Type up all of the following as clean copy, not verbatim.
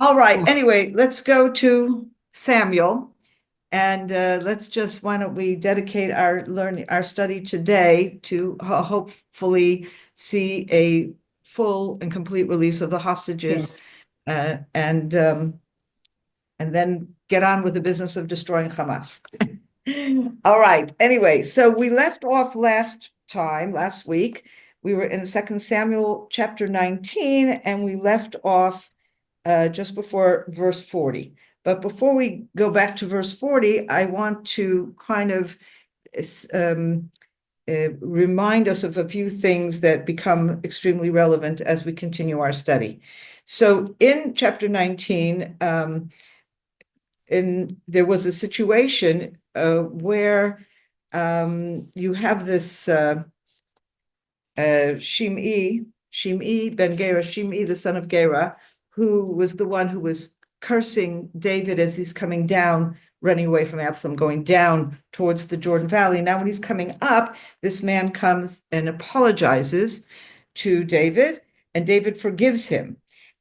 All right. Anyway, let's go to Samuel, and why don't we dedicate our study today to hopefully see a full and complete release of the hostages, and then get on with the business of destroying Hamas. All right. Anyway, so we left off last week. We were in 2 Samuel chapter 19, and we left off just before verse 40. But before we go back to verse 40, I want to kind of remind us of a few things that become extremely relevant as we continue our study. So in chapter 19, there was a situation where you have this Shimei ben Gera, Shimei the son of Gera, who was the one who was cursing David as he's coming down, running away from Absalom, going down towards the Jordan Valley. Now, when he's coming up, this man comes and apologizes to David, and David forgives him.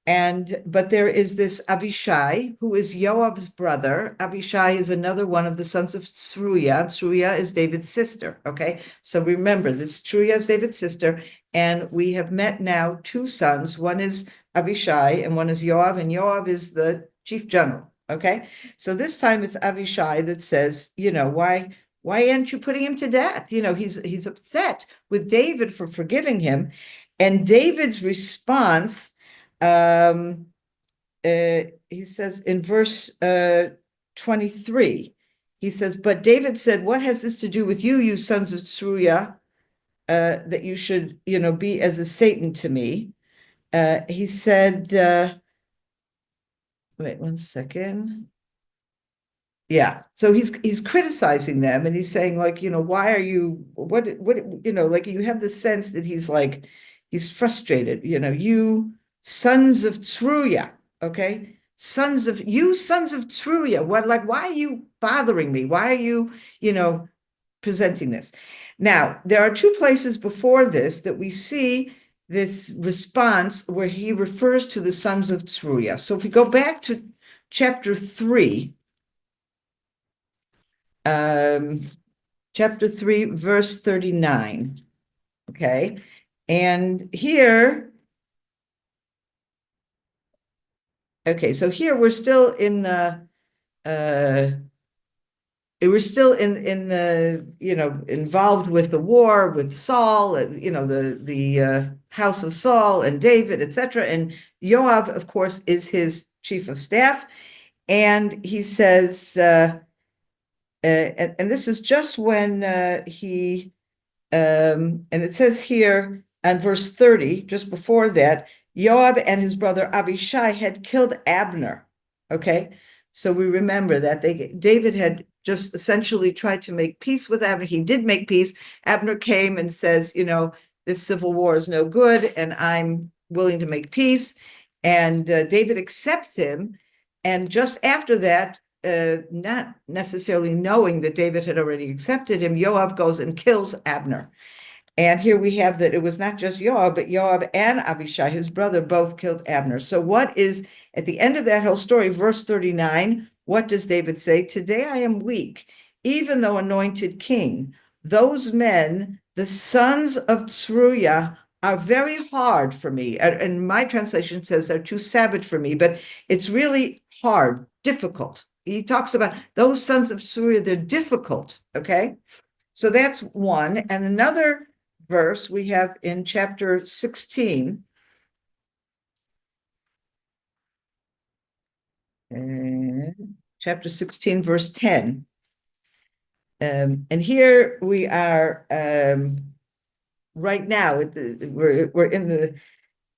But there is this Avishai, who is Yoav's brother. Avishai is another one of the sons of Tzeruiah. Tzeruiah is David's sister, okay? So remember, this Tzeruiah is David's sister, and we have met now two sons. One is Avishai, and one is Yoav, and Yoav is the chief general, okay? So this time it's Avishai that says, why aren't you putting him to death? He's upset with David for forgiving him. And David's response, he says in verse 23, he says, but David said, what has this to do with you, you sons of Tzeruiah, that you should, be as a Satan to me? He said, wait 1 second. Yeah, so he's criticizing them, and he's saying, like, why are you, what, like, you have the sense that he's frustrated, you sons of Tzeruiah, okay? Sons of Tzeruiah, why are you bothering me? Why are you, presenting this? Now, there are two places before this that we see this response where he refers to the sons of Tzeruiah. So if we go back to chapter 3, verse 39, okay? And here, okay, so here we're still in the, involved with the war with Saul, the house of Saul and David, etc. And Yoav, of course, is his chief of staff. And he says, and this is just when and it says here on verse 30, just before that, Yoav and his brother Abishai had killed Abner. Okay, so we remember that David had just essentially tried to make peace with Abner. He did make peace. Abner came and says, this civil war is no good, and I'm willing to make peace. And David accepts him. And just after that, not necessarily knowing that David had already accepted him, Yoav goes and kills Abner. And here we have that it was not just Yoav, but Yoav and Abishai, his brother, both killed Abner. So what is, at the end of that whole story, verse 39, what does David say? Today I am weak, even though anointed king. Those men, the sons of Tzeruiah, are very hard for me. And my translation says they're too savage for me, but it's really hard, difficult. He talks about those sons of Tzeruiah, they're difficult, okay? So that's one. And another verse we have in chapter 16. Chapter 16, verse 10. And here we are right now. We're in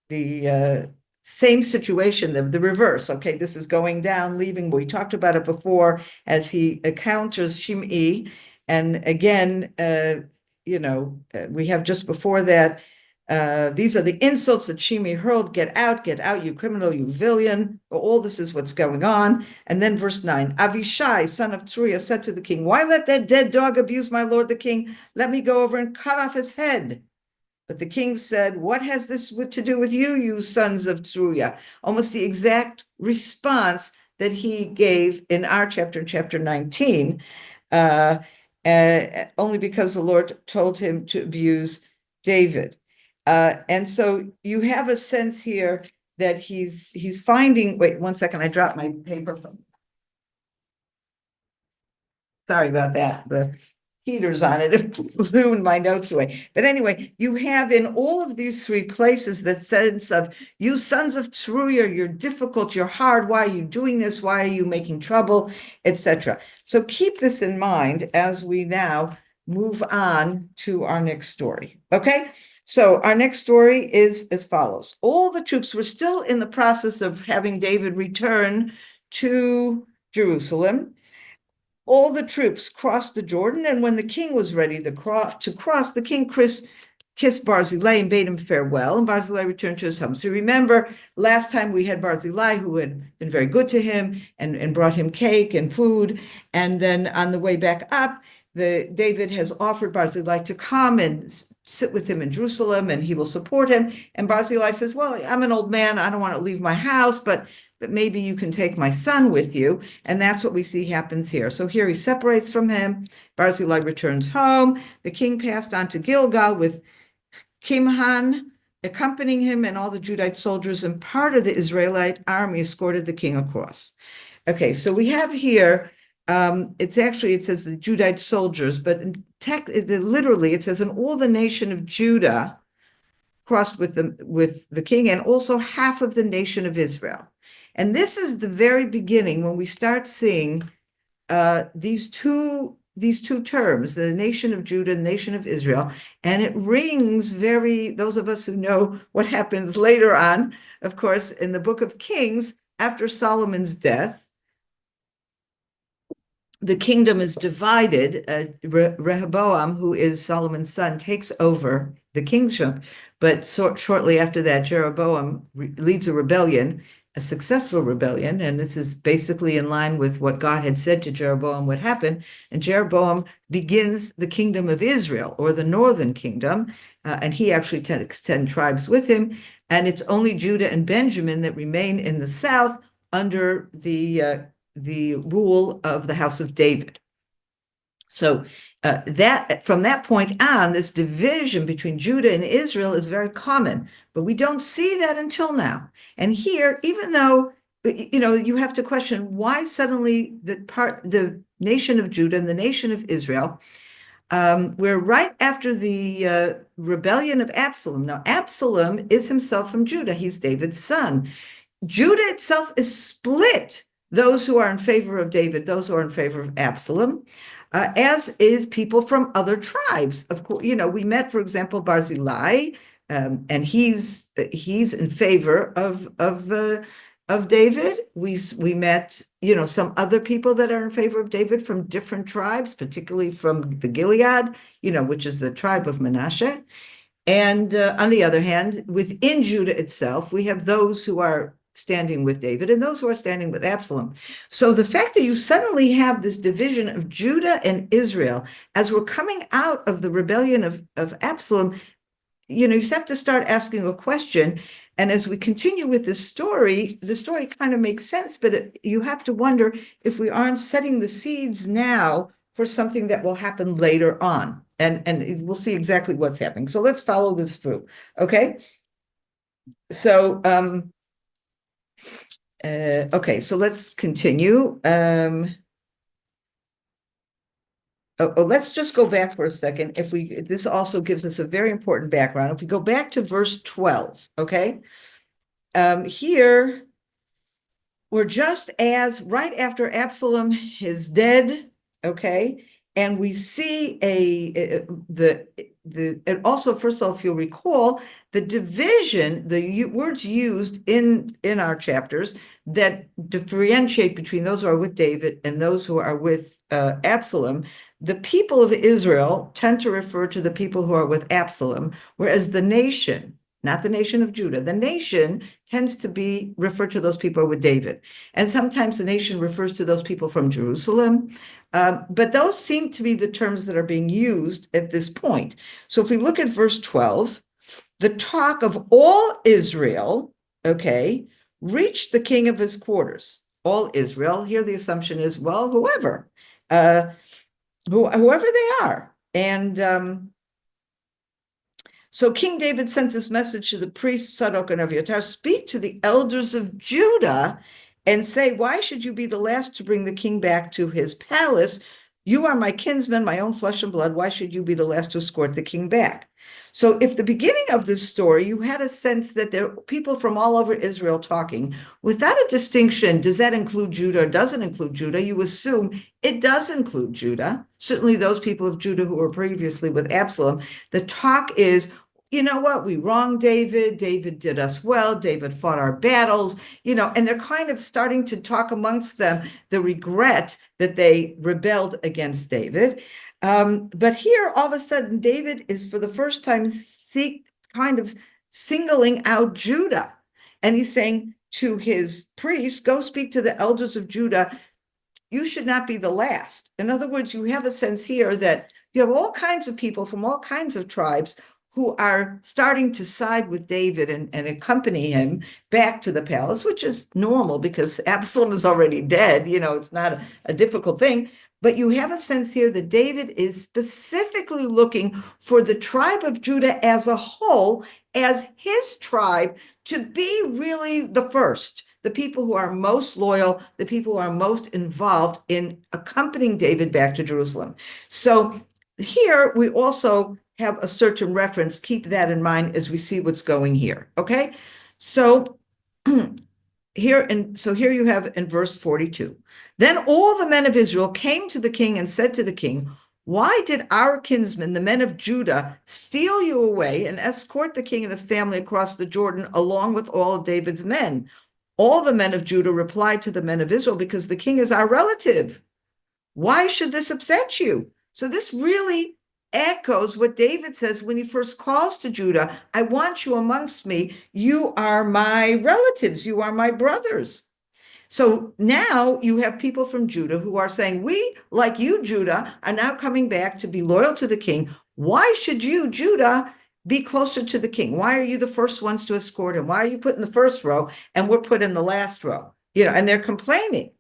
the same situation, the reverse. Okay, this is going down, leaving. We talked about it before as he encounters Shimei. And again, we have just before that, these are the insults that Shimei hurled. Get out, you criminal, you villain. All this is what's going on. And then verse 9, Avishai, son of Tzeruiah, said to the king, why let that dead dog abuse my lord the king? Let me go over and cut off his head. But the king said, "What has this to do with you, you sons of Tzeruiah?" Almost the exact response that he gave in our chapter, chapter 19, only because the Lord told him to abuse David. And so you have a sense here that he's finding, wait, one second, I dropped my paper. Sorry about that. The heater's on it. It blew my notes away. But anyway, you have in all of these three places the sense of, you sons of Tzeruiah, you're difficult, you're hard. Why are you doing this? Why are you making trouble, etc.? So keep this in mind as we now move on to our next story. Okay? So our next story is as follows. All the troops were still in the process of having David return to Jerusalem. All the troops crossed the Jordan, and when the king was ready to cross, the king kissed Barzillai and bade him farewell, and Barzillai returned to his home. So remember, last time we had Barzillai, who had been very good to him and brought him cake and food, and then on the way back up, David has offered Barzillai to come and sit with him in Jerusalem, and he will support him. And Barzillai says, "Well, I'm an old man, I don't want to leave my house, but maybe you can take my son with you." And that's what we see happens here. So here he separates from him. Barzillai returns home. The king passed on to Gilgal with Kimhan accompanying him, and all the Judite soldiers and part of the Israelite army escorted the king across. Okay, so we have here, it says the Judite soldiers, but literally it says, "And all the nation of Judah crossed with the king, and also half of the nation of Israel." And this is the very beginning when we start seeing these two terms, the nation of Judah and the nation of Israel. And it rings those of us who know what happens later on, of course, in the book of Kings, after Solomon's death, the kingdom is divided. Rehoboam, who is Solomon's son, takes over the kingship. But shortly after that, Jeroboam leads a rebellion, a successful rebellion, and this is basically in line with what God had said to Jeroboam would happen. And Jeroboam begins the kingdom of Israel, or the northern kingdom, and he actually takes 10 tribes with him. And it's only Judah and Benjamin that remain in the south under the rule of the house of David. So from that point on, this division between Judah and Israel is very common, but we don't see that until now. And here, even though, you have to question why suddenly the nation of Judah and the nation of Israel, we're right after the rebellion of Absalom. Now, Absalom is himself from Judah. He's David's son. Judah itself is split. Those who are in favor of David, those who are in favor of Absalom, as is people from other tribes. Of course, we met, for example, Barzillai, and he's in favor of David. We met, some other people that are in favor of David from different tribes, particularly from the Gilead, which is the tribe of Manasseh. And on the other hand, within Judah itself, we have those who are standing with David and those who are standing with Absalom. So the fact that you suddenly have this division of Judah and Israel as we're coming out of the rebellion of Absalom, you have to start asking a question. And as we continue with this story, the story kind of makes sense, but you have to wonder if we aren't setting the seeds now for something that will happen later on. And we'll see exactly what's happening. So let's follow this through. Okay. So, okay, so let's continue. Let's just go back for a second. This also gives us a very important background. If we go back to verse 12, okay, here we're just as right after Absalom is dead, okay, and we see and also, first of all, if you'll recall, the division, the words used in our chapters that differentiate between those who are with David and those who are with Absalom, the people of Israel tend to refer to the people who are with Absalom, whereas the nation, not the nation of Judah, the nation tends to be referred to those people with David. And sometimes the nation refers to those people from Jerusalem. But those seem to be the terms that are being used at this point. So if we look at verse 12, the talk of all Israel, okay, reached the king of his quarters. All Israel, here the assumption is, well, whoever they are. And so King David sent this message to the priests Zadok and Abiathar: speak to the elders of Judah and say, why should you be the last to bring the king back to his palace? You are my kinsmen, my own flesh and blood. Why should you be the last to escort the king back? So if the beginning of this story, you had a sense that there are people from all over Israel talking, without a distinction, does that include Judah or doesn't include Judah? You assume it does include Judah. Certainly those people of Judah who were previously with Absalom. The talk is, you know what, we wronged David. David did us well. David fought our battles, and they're kind of starting to talk amongst them the regret that they rebelled against David. But here, all of a sudden, David is for the first time kind of singling out Judah. And he's saying to his priests, go speak to the elders of Judah. You should not be the last. In other words, you have a sense here that you have all kinds of people from all kinds of tribes who are starting to side with David and accompany him back to the palace, which is normal because Absalom is already dead. It's not a difficult thing. But you have a sense here that David is specifically looking for the tribe of Judah as a whole, as his tribe, to be really the first, the people who are most loyal, the people who are most involved in accompanying David back to Jerusalem. So here we also have a certain reference. Keep that in mind as we see what's going here. Okay, so here you have in verse 42. Then all the men of Israel came to the king and said to the king, why did our kinsmen, the men of Judah, steal you away and escort the king and his family across the Jordan along with all of David's men? All the men of Judah replied to the men of Israel, because the king is our relative. Why should this upset you? So this really echoes what David says when he first calls to Judah. I want you amongst me. You are my relatives. You are my brothers. So now you have people from Judah who are saying, we, like you, Judah, are now coming back to be loyal to the king. Why should you, Judah, be closer to the king? Why are you the first ones to escort him? Why are you put in the first row and we're put in the last row? And they're complaining.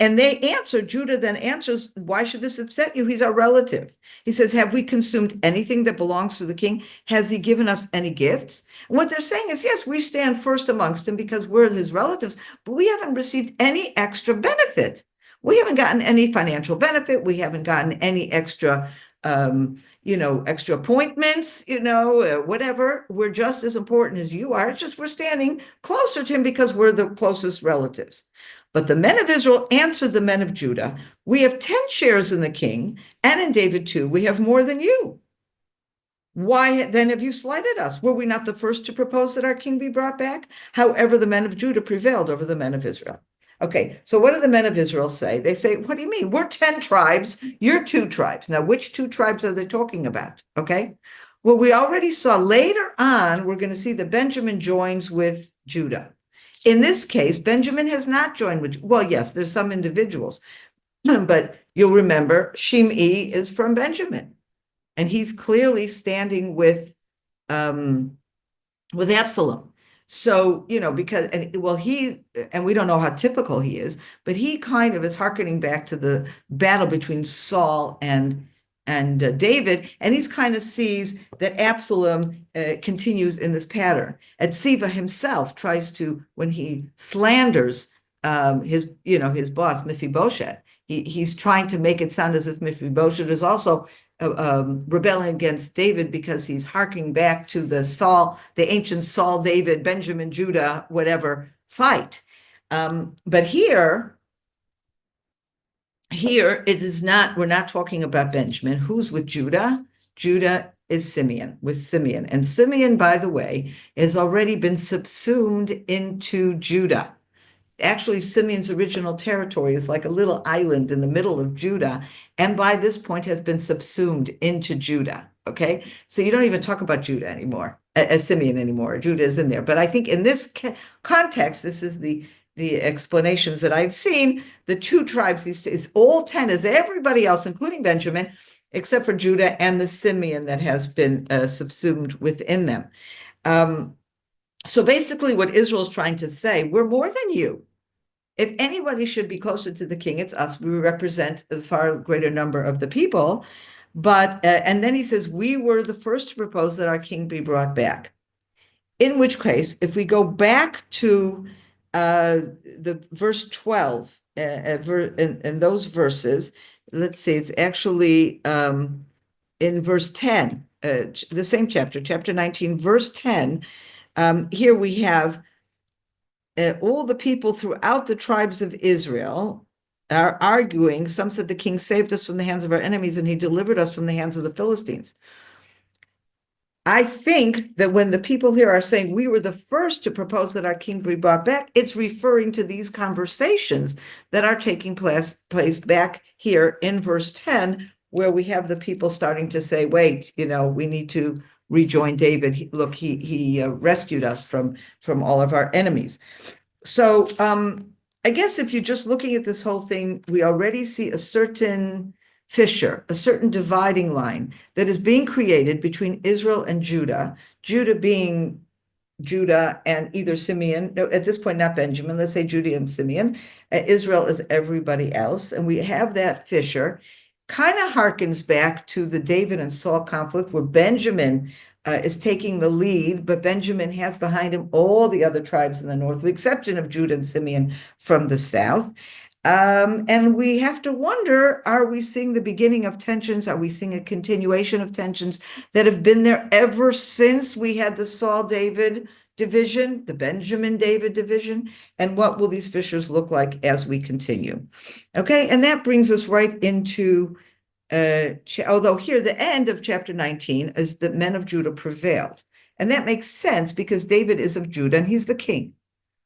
And Judah then answers, why should this upset you? He's our relative. He says, have we consumed anything that belongs to the king? Has he given us any gifts? And what they're saying is, yes, we stand first amongst him because we're his relatives, but we haven't received any extra benefit. We haven't gotten any financial benefit. We haven't gotten any extra, extra appointments, whatever. We're just as important as you are. It's just we're standing closer to him because we're the closest relatives. But the men of Israel answered the men of Judah, we have 10 shares in the king, and in David too. We have more than you. Why then have you slighted us? Were we not the first to propose that our king be brought back? However, the men of Judah prevailed over the men of Israel. Okay, so what do the men of Israel say? They say, what do you mean? We're 10 tribes, you're 2 tribes. Now, which 2 tribes are they talking about? Okay, well, we already saw later on, we're going to see that Benjamin joins with Judah. In this case, Benjamin has not joined with, well, yes, there's some individuals, but you'll remember Shimei is from Benjamin, and he's clearly standing with Absalom. So, because, and we don't know how typical he is, but he kind of is hearkening back to the battle between Saul and David, and he's kind of sees that Absalom continues in this pattern. Siva himself tries to, when he slanders his boss Mephibosheth, he's trying to make it sound as if Mephibosheth is also rebelling against David because he's harking back to the ancient Saul, David, Benjamin, Judah, whatever fight. But here it is not, we're not talking about Benjamin. Who's with Judah? Judah is with Simeon. And Simeon, by the way, has already been subsumed into Judah. Actually, Simeon's original territory is like a little island in the middle of Judah, and by this point has been subsumed into Judah. Okay, so you don't even talk about Judah anymore, as Simeon anymore. Judah is in there. But I think in this context, this is the explanations that I've seen. The 2 tribes, is all 10, is everybody else, including Benjamin, except for Judah and the Simeon that has been subsumed within them. So basically what Israel is trying to say, we're more than you. If anybody should be closer to the king, it's us. We represent a far greater number of the people. But, and then he says, we were the first to propose that our king be brought back. In which case, if we go back to the verse 12, in those verses, let's see, it's actually in verse 10, the same chapter, chapter 19, verse 10. Here we have all the people throughout the tribes of Israel are arguing. Some said the king saved us from the hands of our enemies and he delivered us from the hands of the Philistines. I think that when the people here are saying we were the first to propose that our king be brought back, it's referring to these conversations that are taking place back here in verse 10, where we have the people starting to say, wait, we need to rejoin David. Look, he rescued us from all of our enemies. So I guess if you're just looking at this whole thing, we already see a certain fissure, a certain dividing line that is being created between Israel and Judah, Judah being Judah and either Simeon, no, at this point, not Benjamin, let's say Judah and Simeon. Israel is everybody else. And we have that fissure, kind of harkens back to the David and Saul conflict where Benjamin is taking the lead, but Benjamin has behind him all the other tribes in the north, with the exception of Judah and Simeon from the south. And we have to wonder, are we seeing the beginning of tensions? Are we seeing a continuation of tensions that have been there ever since we had the Saul-David division, the Benjamin-David division? And what will these fissures look like as we continue? Okay, and that brings us right into, although here the end of chapter 19 is the men of Judah prevailed. And that makes sense because David is of Judah and he's the king.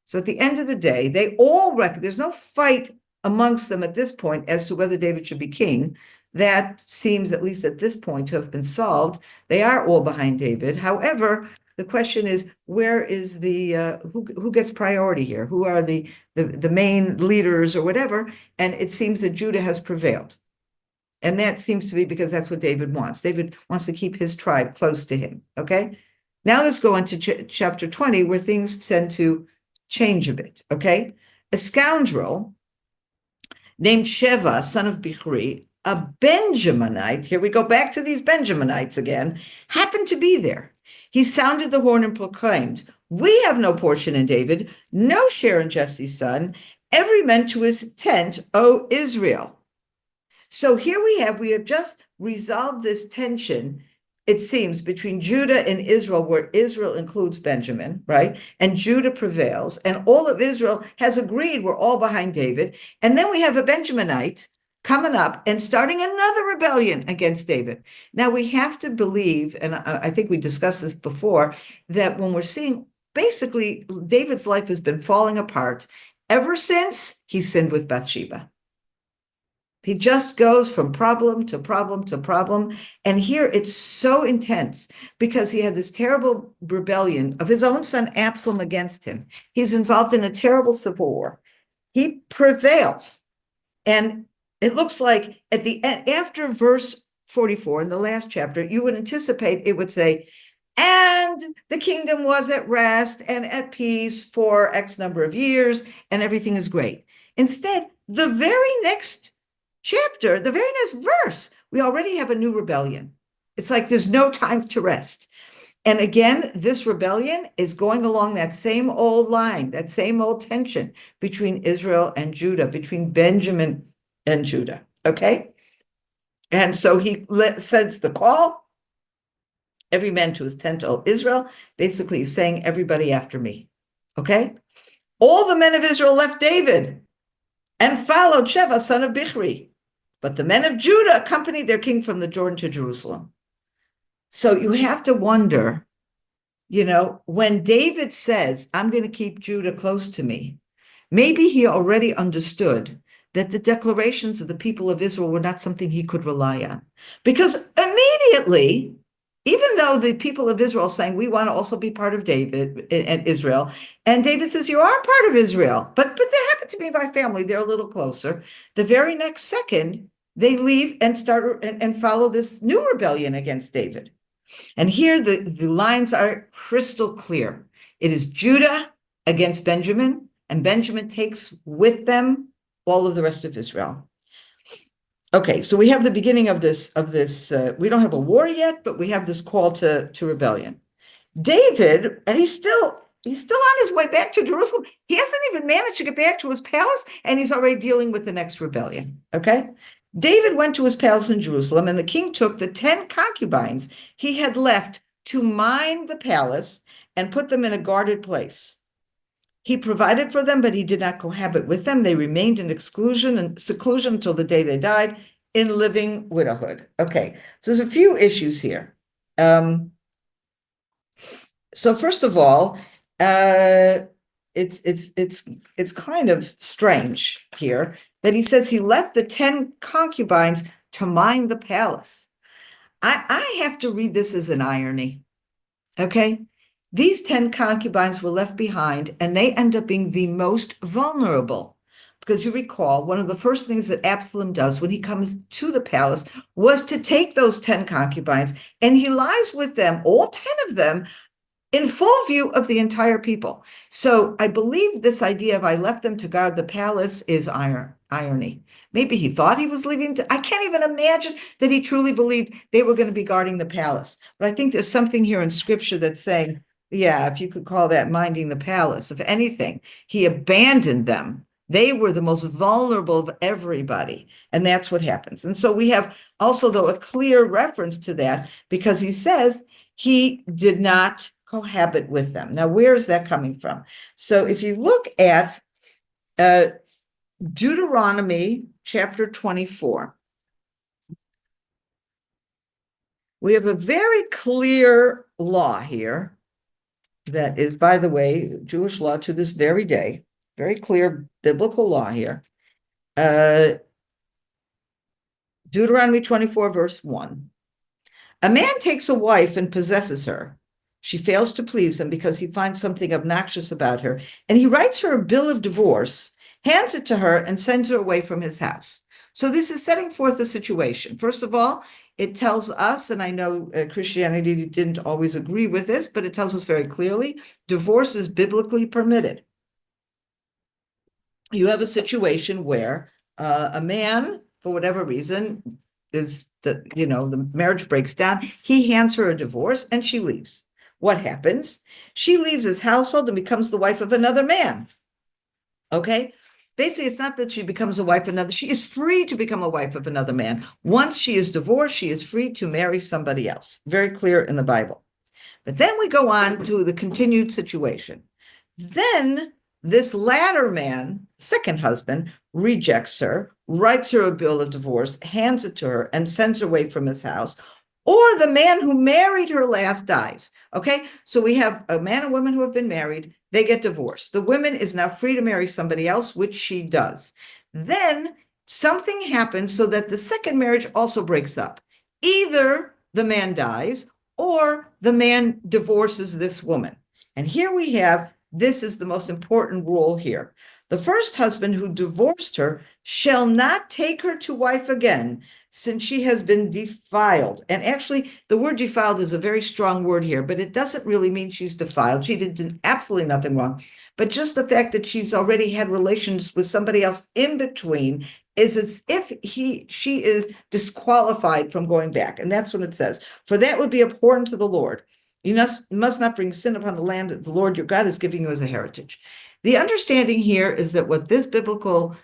So at the end of the day, they all there's no fight amongst them at this point as to whether David should be king. That seems, at least at this point, to have been solved. They are all behind David. However, the question is, where is the who gets priority here? Who are the main leaders or whatever? And it seems that Judah has prevailed. And that seems to be because that's what David wants. David wants to keep his tribe close to him. Okay. Now let's go into chapter 20, where things tend to change a bit. Okay. A scoundrel named Sheva, son of Bichri, a Benjaminite, here we go back to these Benjaminites again, happened to be there. He sounded the horn and proclaimed, "We have no portion in David, no share in Jesse's son, every man to his tent, O Israel." So here we have just resolved this tension, it seems, between Judah and Israel, where Israel includes Benjamin, right? And Judah prevails, and all of Israel has agreed we're all behind David. And then we have a Benjaminite coming up and starting another rebellion against David. Now we have to believe, and I think we discussed this before, that when we're seeing, basically, David's life has been falling apart ever since he sinned with Bathsheba. He just goes from problem to problem to problem. And here it's so intense because he had this terrible rebellion of his own son Absalom against him. He's involved in a terrible civil war. He prevails. And it looks like at the end, after verse 44 in the last chapter, you would anticipate it would say, and the kingdom was at rest and at peace for X number of years, and everything is great. Instead, the very next chapter, the very next verse, we already have a new rebellion. It's like there's no time to rest. And again, this rebellion is going along that same old line, that same old tension between Israel and Judah, between Benjamin and Judah, okay? And so he sends the call, every man to his tent, O Israel. Basically, he's saying, everybody after me, okay? All the men of Israel left David and followed Sheva, son of Bichri. But the men of Judah accompanied their king from the Jordan to Jerusalem. So you have to wonder, when David says, I'm going to keep Judah close to me, maybe he already understood that the declarations of the people of Israel were not something he could rely on. Because immediately, even though the people of Israel saying, we want to also be part of David and Israel, and David says, you are part of Israel, but they happen to be my family, they're a little closer. The very next second, they leave and start and follow this new rebellion against David. And here the lines are crystal clear. It is Judah against Benjamin, and Benjamin takes with them all of the rest of Israel. Okay, so we have the beginning of this, we don't have a war yet, but we have this call to rebellion. David, and he's still on his way back to Jerusalem. He hasn't even managed to get back to his palace, and he's already dealing with the next rebellion. Okay? David went to his palace in Jerusalem, and the king took the 10 concubines he had left to mind the palace and put them in a guarded place. He provided for them, but he did not cohabit with them. They remained in seclusion until the day they died in living widowhood. Okay, so there's a few issues here. So first of all, it's kind of strange here that he says he left the 10 concubines to mind the palace. I have to read this as an irony. Okay, these 10 concubines were left behind, and they end up being the most vulnerable. Because you recall, one of the first things that Absalom does when he comes to the palace was to take those 10 concubines, and he lies with them, all 10 of them, in full view of the entire people. So I believe this idea of I left them to guard the palace is irony. Maybe he thought he was leaving. I can't even imagine that he truly believed they were going to be guarding the palace. But I think there's something here in scripture that's saying, yeah, if you could call that minding the palace, if anything, he abandoned them. They were the most vulnerable of everybody. And that's what happens. And so we have also, though, a clear reference to that, because he says he did not cohabit with them. Now, where is that coming from? So if you look at Deuteronomy chapter 24, we have a very clear law here that is, by the way, Jewish law to this very day, very clear biblical law here. Deuteronomy 24, verse 1. A man takes a wife and possesses her. She fails to please him because he finds something obnoxious about her, and he writes her a bill of divorce, hands it to her, and sends her away from his house. So this is setting forth the situation. First of all, it tells us, and I know Christianity didn't always agree with this, but it tells us very clearly, divorce is biblically permitted. You have a situation where a man, for whatever reason, the marriage breaks down. He hands her a divorce, and she leaves. What happens? She leaves his household and becomes the wife of another man. Okay? Basically, it's not that she becomes a wife of another. She is free to become a wife of another man. Once she is divorced, she is free to marry somebody else. Very clear in the Bible. But then we go on to the continued situation. Then this latter man, second husband, rejects her, writes her a bill of divorce, hands it to her, and sends her away from his house. Or the man who married her last dies. Okay, so we have a man and woman who have been married. They get divorced. The woman is now free to marry somebody else, which she does. Then something happens so that the second marriage also breaks up. Either the man dies or the man divorces this woman. And here we have, this is the most important rule here. The first husband who divorced her shall not take her to wife again, since she has been defiled. And actually, the word defiled is a very strong word here, but it doesn't really mean she's defiled. She did absolutely nothing wrong. But just the fact that she's already had relations with somebody else in between is as if she is disqualified from going back. And that's what it says. For that would be abhorrent to the Lord. You must not bring sin upon the land that the Lord your God is giving you as a heritage. The understanding here is that what this biblical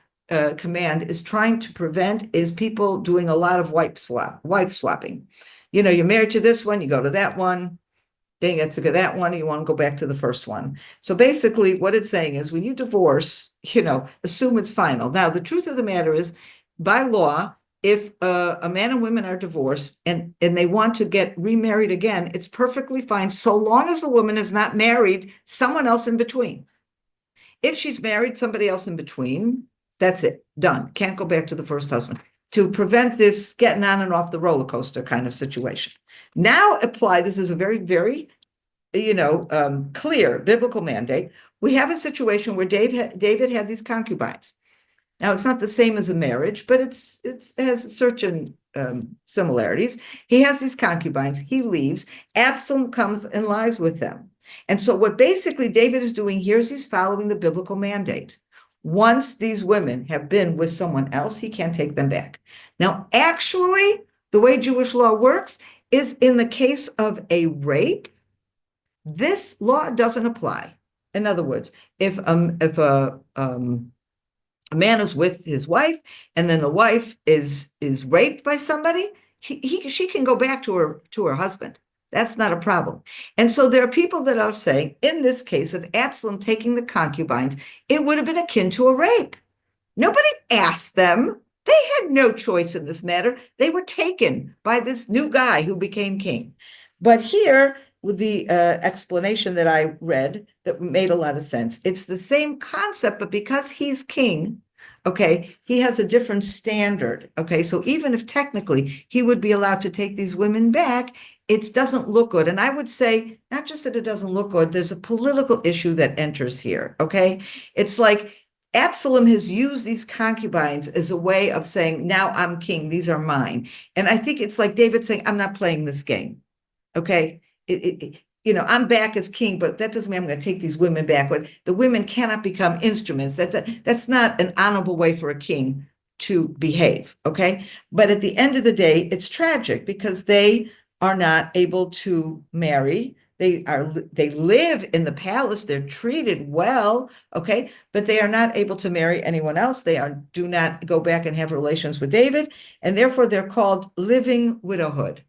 command is trying to prevent is people doing a lot of wife swapping. You know, you're married to this one, you go to that one, then you get sick of that one, and you want to go back to the first one. So basically what it's saying is when you divorce, assume it's final. Now, the truth of the matter is, by law, if a man and women are divorced and they want to get remarried again, it's perfectly fine so long as the woman is not married someone else in between. If she's married somebody else in between, that's it, done. Can't go back to the first husband. To prevent this getting on and off the roller coaster kind of situation. Now apply, this is a very, very, clear biblical mandate. We have a situation where David had these concubines. Now, it's not the same as a marriage, but it has a certain similarities. He has these concubines. He leaves. Absalom comes and lies with them. And so what basically David is doing here is he's following the biblical mandate. Once these women have been with someone else, he can't take them back. Now, actually, the way Jewish law works is in the case of a rape, this law doesn't apply. In other words, if a man is with his wife and then the wife is raped by somebody, she can go back to her husband. That's not a problem. And so there are people that are saying, in this case of Absalom taking the concubines, it would have been akin to a rape. Nobody asked them. They had no choice in this matter. They were taken by this new guy who became king. But here, with the explanation that I read, that made a lot of sense. It's the same concept, but because he's king, okay, he has a different standard. Okay, so even if technically he would be allowed to take these women back, it doesn't look good. And I would say, not just that it doesn't look good, there's a political issue that enters here. Okay, it's like Absalom has used these concubines as a way of saying, now I'm king, these are mine. And I think it's like David saying, I'm not playing this game. Okay, I'm back as king, but that doesn't mean I'm going to take these women back. But the women cannot become instruments. That's not an honorable way for a king to behave. Okay, but at the end of the day, it's tragic because they are not able to marry. They live in the palace. They're treated well, okay, but they are not able to marry anyone else. They do not go back and have relations with David, and therefore they're called living widowhood.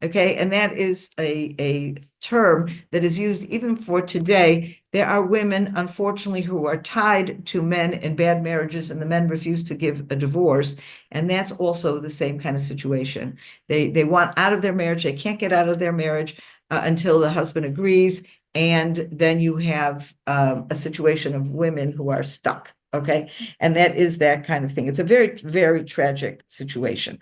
Okay, and that is a term that is used even for today. There are women, unfortunately, who are tied to men in bad marriages, and the men refuse to give a divorce. And that's also the same kind of situation. They want out of their marriage. They can't get out of their marriage until the husband agrees. And then you have a situation of women who are stuck. Okay, and that is that kind of thing. It's a very, very tragic situation.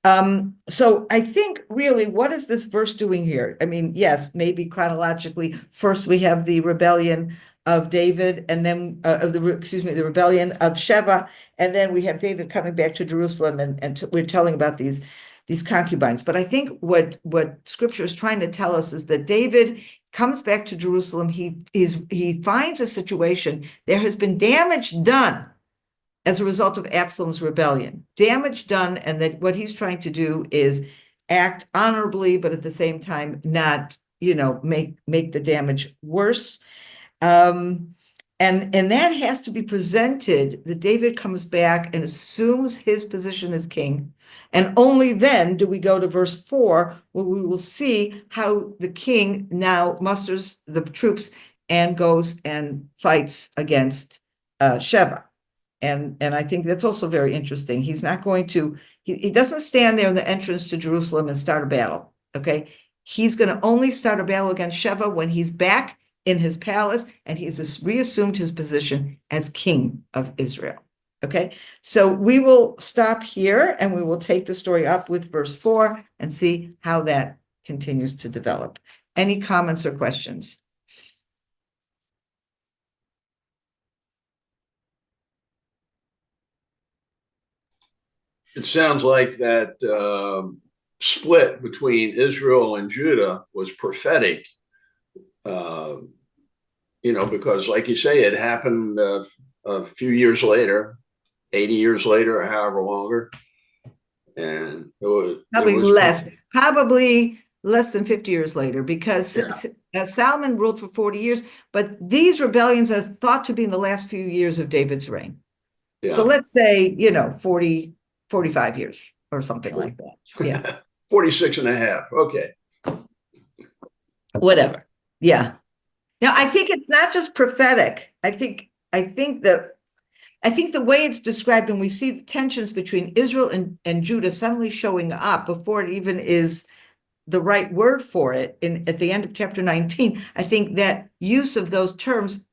So I think really, what is this verse doing here? I mean, yes, maybe chronologically, first we have the rebellion of David, and then the rebellion of Sheva, and then we have David coming back to Jerusalem, and we're telling about these concubines. But I think what Scripture is trying to tell us is that David comes back to Jerusalem. He finds a situation. There has been damage done as a result of Absalom's rebellion, damage done, and that what he's trying to do is act honorably, but at the same time not, make the damage worse. And that has to be presented, that David comes back and assumes his position as king. And only then do we go to verse 4, where we will see how the king now musters the troops and goes and fights against Sheva. And I think that's also very interesting. He's not going to, he doesn't stand there in the entrance to Jerusalem and start a battle, okay? He's going to only start a battle against Sheva when he's back in his palace and he's reassumed his position as king of Israel, okay? So we will stop here and we will take the story up with verse 4 and see how that continues to develop. Any comments or questions? It sounds like that split between Israel and Judah was prophetic, because like you say, it happened a few years later, 80 years later, or however longer. And probably less than 50 years later, because Solomon ruled for 40 years, but these rebellions are thought to be in the last few years of David's reign. Yeah. So let's say, 45 years or something like that. Yeah. 46 and a half. Okay. Whatever. Yeah. Now, I think it's not just prophetic. I think the way it's described, and we see the tensions between Israel and Judah suddenly showing up before it even is the right word for it at the end of chapter 19, I think that use of those terms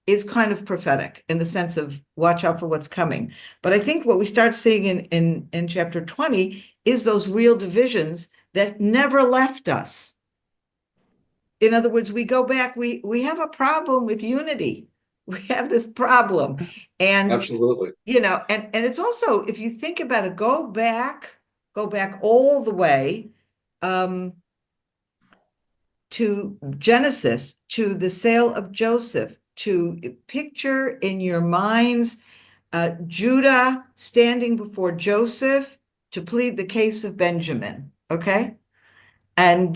is kind of prophetic in the sense of watch out for what's coming. But I think what we start seeing in chapter 20 is those real divisions that never left us. In other words, we go back, we have a problem with unity. We have this problem. And absolutely, and it's also, if you think about it, go back go back all the way to Genesis, to the sale of Joseph, to picture in your minds Judah standing before Joseph to plead the case of Benjamin, okay? And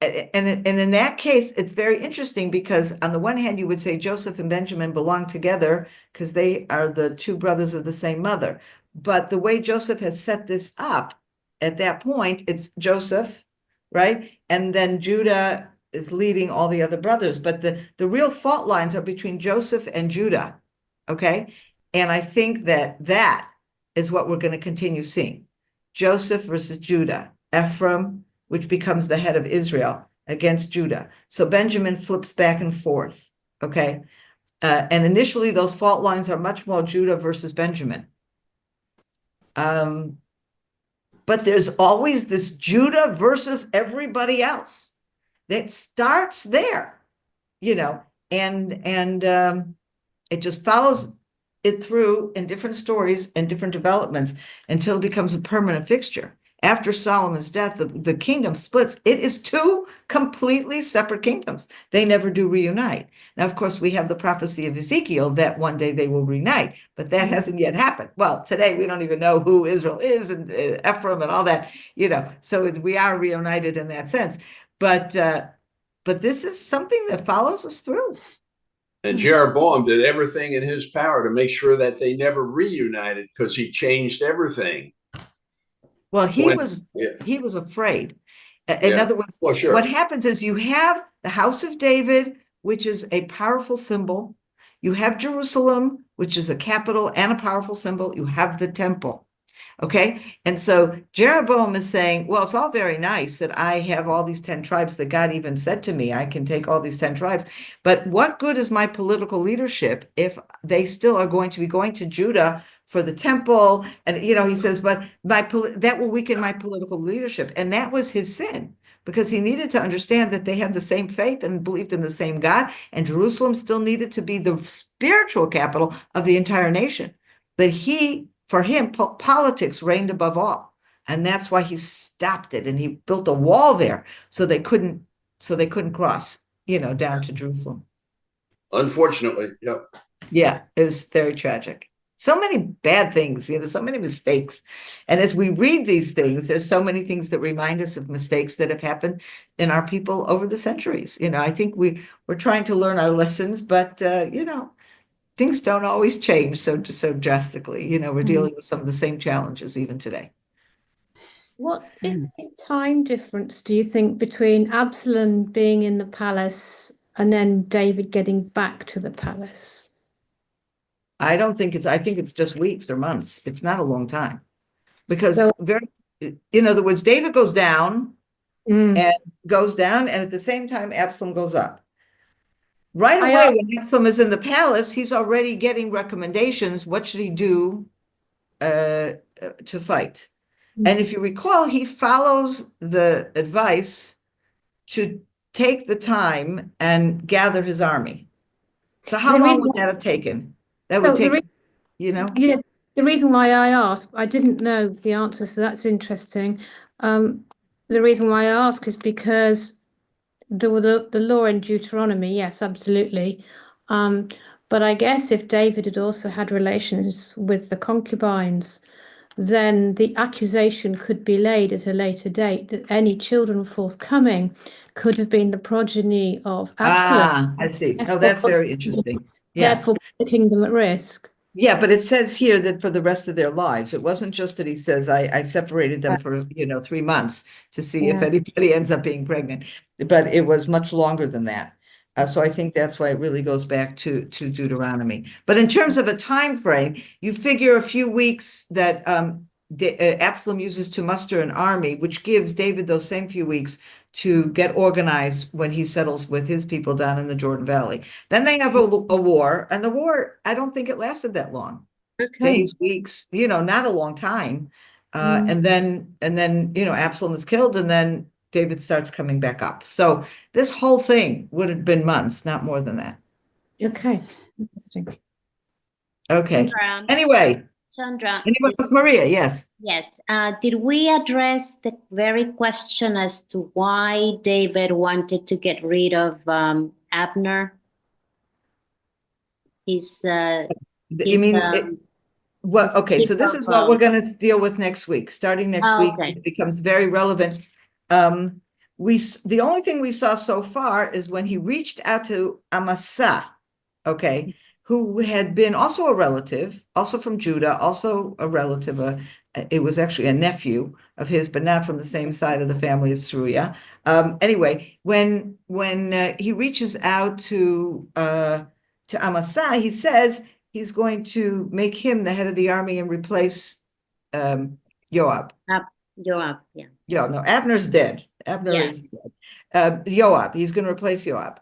in that case, it's very interesting because on the one hand, you would say Joseph and Benjamin belong together because they are the two brothers of the same mother. But the way Joseph has set this up at that point, it's Joseph, right? And then Judah is leading all the other brothers. But the real fault lines are between Joseph and Judah, okay? And I think that is what we're going to continue seeing. Joseph versus Judah, Ephraim, which becomes the head of Israel, against Judah. So Benjamin flips back and forth, okay? And initially, those fault lines are much more Judah versus Benjamin. But there's always this Judah versus everybody else that starts there, and it just follows it through in different stories and different developments until it becomes a permanent fixture. After Solomon's death, the kingdom splits. It is two completely separate kingdoms. They never do reunite. Now, of course, we have the prophecy of Ezekiel that one day they will reunite, but that hasn't yet happened. Well, today we don't even know who Israel is and Ephraim and all that, so we are reunited in that sense. But this is something that follows us through. And Jeroboam did everything in his power to make sure that they never reunited because he changed everything. Well, he was afraid. In other words, what happens is you have the house of David, which is a powerful symbol. You have Jerusalem, which is a capital and a powerful symbol. You have the temple. Okay. And so Jeroboam is saying, well, it's all very nice that I have all these 10 tribes that God even said to me, I can take all these 10 tribes. But what good is my political leadership if they still are going to be going to Judah for the temple? And, he says, but that will weaken my political leadership. And that was his sin, because he needed to understand that they had the same faith and believed in the same God. And Jerusalem still needed to be the spiritual capital of the entire nation. But for him, politics reigned above all. And that's why he stopped it. And he built a wall there so they couldn't cross, down to Jerusalem. Unfortunately, yeah. Yeah, it was very tragic. So many bad things, so many mistakes. And as we read these things, there's so many things that remind us of mistakes that have happened in our people over the centuries. I think we're trying to learn our lessons, but, things don't always change so drastically. We're dealing with some of the same challenges even today. What is the time difference, do you think, between Absalom being in the palace and then David getting back to the palace? I think it's just weeks or months. It's not a long time. Because in other words, David goes down and at the same time Absalom goes up. Right away, when Absalom is in the palace, he's already getting recommendations. What should he do to fight? And if you recall, he follows the advice to take the time and gather his army. So how long would that have taken? That would take, Yeah, the reason why I asked, I didn't know the answer, so that's interesting. The reason why I ask is because the law in Deuteronomy, yes, absolutely. But I guess if David had also had relations with the concubines, then the accusation could be laid at a later date that any children forthcoming could have been the progeny of Absalom. I see. Oh, that's very interesting. Yeah. Therefore, the kingdom at risk. Yeah, but it says here that for the rest of their lives, it wasn't just that he says, I separated them for, 3 months to see if anybody ends up being pregnant, but it was much longer than that. So I think that's why it really goes back to Deuteronomy. But in terms of a time frame, you figure a few weeks that Absalom uses to muster an army, which gives David those same few weeks to get organized when he settles with his people down in the Jordan Valley. Then they have a war, and the war, I don't think it lasted that long. Days, weeks, not a long time. And then, Absalom is killed, and then David starts coming back up. So this whole thing would have been months, not more than that. Okay, interesting. Okay. Anyway, Sandra, Anyone else? Maria, yes. yes. Did we address the very question as to why David wanted to get rid of Abner? His, You mean, well, okay, so this is what we're gonna deal with next week. Starting next week, okay. it becomes very relevant. The only thing we saw so far is when he reached out to Amasa, okay, who had been also a relative, also from Judah, also a relative, it was actually a nephew of his, but not from the same side of the family as Sruya. Anyway, when he reaches out to Amasa, he says he's going to make him the head of the army and replace Joab. Joab, yeah. Yeah, no, Abner's dead. Abner Yeah. is dead. Joab, he's going to replace Joab.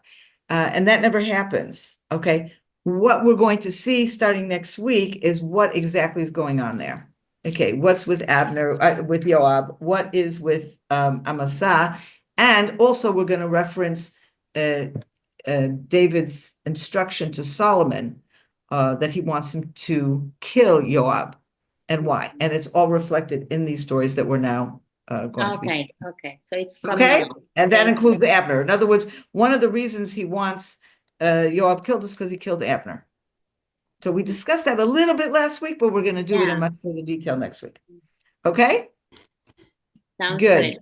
And that never happens. Okay. What we're going to see starting next week is what exactly is going on there. Okay. What's with Abner, with Joab? What is with Amasa? And also we're going to reference David's instruction to Solomon that he wants him to kill Joab and why. And it's all reflected in these stories that we're now going to be. Okay. So it's coming Okay, along. and that includes Abner. In other words, one of the reasons he wants Joab killed is because he killed Abner. So we discussed that a little bit last week, but we're going to do it in much further detail next week. Okay? Sounds Good. good.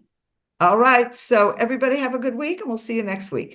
All right. So everybody have a good week, and we'll see you next week.